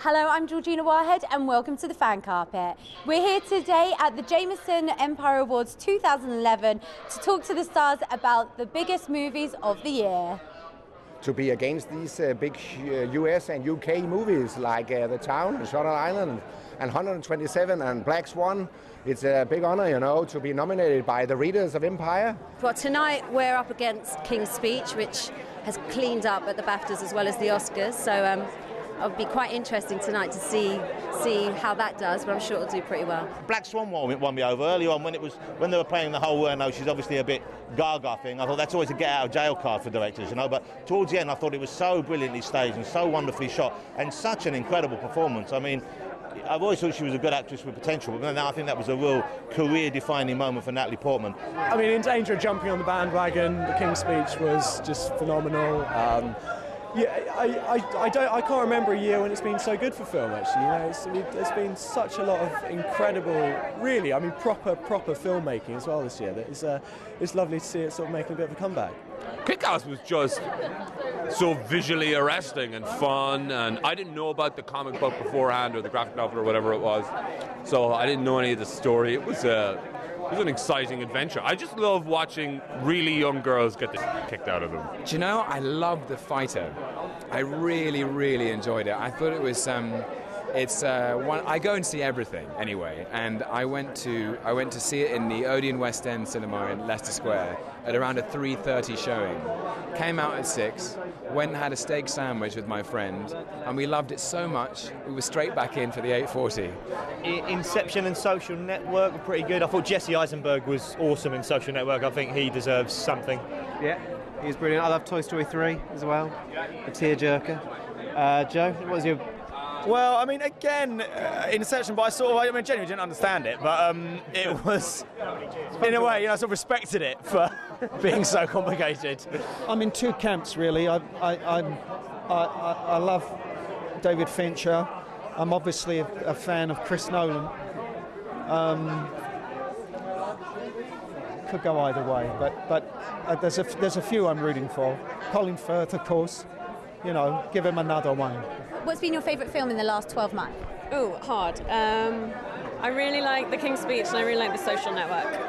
Hello, I'm Georgina Warhead and welcome to the Fan Carpet. We're here today at the Jameson Empire Awards 2011 to talk to the stars about the biggest movies of the year. To be against these big US and UK movies like The Town and Shutter Island and 127 and Black Swan, it's a big honor, you know, to be nominated by the readers of Empire. Well, tonight we're up against King's Speech, which has cleaned up at the BAFTAs as well as the Oscars, so it'll be quite interesting tonight to see how that does, but I'm sure it'll do pretty well. Black Swan won me over early on when they were playing the whole no, she's obviously a bit gaga thing. I thought that's always a get out of jail card for directors, you know, but towards the end I thought it was so brilliantly staged and so wonderfully shot and such an incredible performance. I mean, I've always thought she was a good actress with potential, but now I think that was a real career-defining moment for Natalie Portman. I mean, in danger of jumping on the bandwagon, the King's Speech was just phenomenal. I can't remember a year when it's been so good for film, actually. You know, there's been such a lot of incredible, really, I mean, proper filmmaking as well this year. That it's lovely to see it sort of making a bit of a comeback. Kick-Ass was just so visually arresting and fun, and I didn't know about the comic book beforehand or the graphic novel or whatever it was, so I didn't know any of the story. It was an exciting adventure. I just love watching really young girls get the kicked out of them. Do you know, I loved The Fighter. I really enjoyed it. I thought it was I go and see everything anyway, and I went to see it in the Odeon West End Cinema in Leicester Square at around a 3:30 showing. Came out at 6, went and had a steak sandwich with my friend, and we loved it so much we were straight back in for the 8:40. Inception and Social Network were pretty good. I thought Jesse Eisenberg was awesome in Social Network. I think he deserves something. Yeah, he was brilliant. I love Toy Story 3 as well, a tearjerker. Joe, what was your... Well, I mean, again, Inception, but I genuinely didn't understand it, but it was, in a way, you know, I sort of respected it for being so complicated. I'm in two camps, really. I love David Fincher. I'm obviously a fan of Chris Nolan. Could go either way, but there's a few I'm rooting for. Colin Firth, of course. You know, give him another one. What's been your favourite film in the last 12 months? Oh, hard. I really like The King's Speech and I really like The Social Network.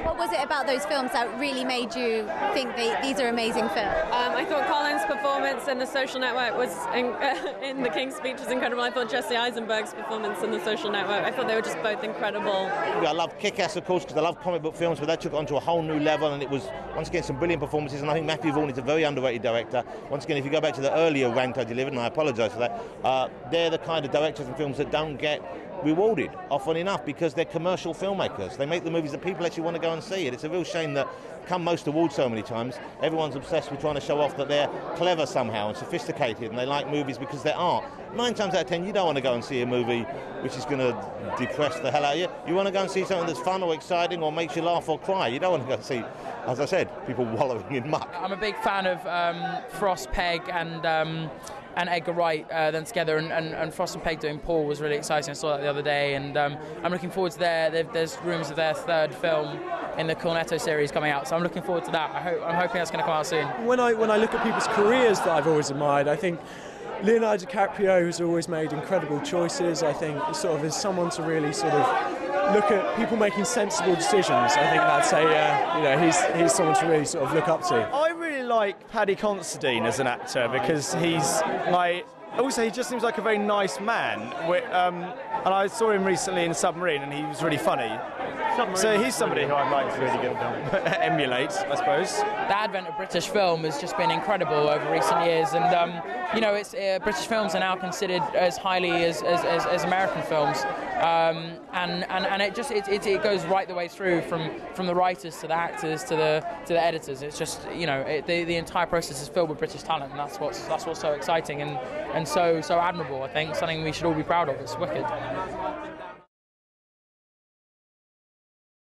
What was it about those films that really made you think these are amazing films? I thought Colin's performance in The Social Network was in The King's Speech was incredible. I thought Jesse Eisenberg's performance in The Social Network, I thought they were just both incredible. I love Kick-Ass, of course, because I love comic book films, but that took it onto a whole new level, and it was, once again, some brilliant performances, and I think Matthew Vaughn is a very underrated director. Once again, if you go back to the earlier rank I delivered, and I apologise for that, they're the kind of directors and films that don't get rewarded often enough because they're commercial filmmakers. They make the movies that people actually want to go and see. And it's a real shame that come most awards so many times, everyone's obsessed with trying to show off that they're clever somehow and sophisticated and they like movies because they're art. 9 times out of 10 you don't want to go and see a movie which is going to depress the hell out of you. You want to go and see something that's fun or exciting or makes you laugh or cry. You don't want to go and see, as I said, people wallowing in muck. I'm a big fan of Frost, Pegg and Edgar Wright then together, and Frost and Pegg doing Paul was really exciting. I saw that the other day, and I'm looking forward to there's rumours of their third film in the Cornetto series coming out, so I'm looking forward to that. I'm hoping that's going to come out soon. When I look at people's careers that I've always admired, I think Leonardo DiCaprio has always made incredible choices. I think sort of as someone to really sort of look at people making sensible decisions. I think that's he's someone to really sort of look up to. I really like Paddy Considine as an actor because he's like, also he just seems like a very nice man. And I saw him recently in Submarine and he was really funny. So he's somebody who I'd like to really emulate, I suppose. The advent of British film has just been incredible over recent years, and it's British films are now considered as highly as American films, and it goes right the way through from the writers to the actors to the editors. It's just the entire process is filled with British talent, and that's what's so exciting and so admirable. I think something we should all be proud of. It's wicked.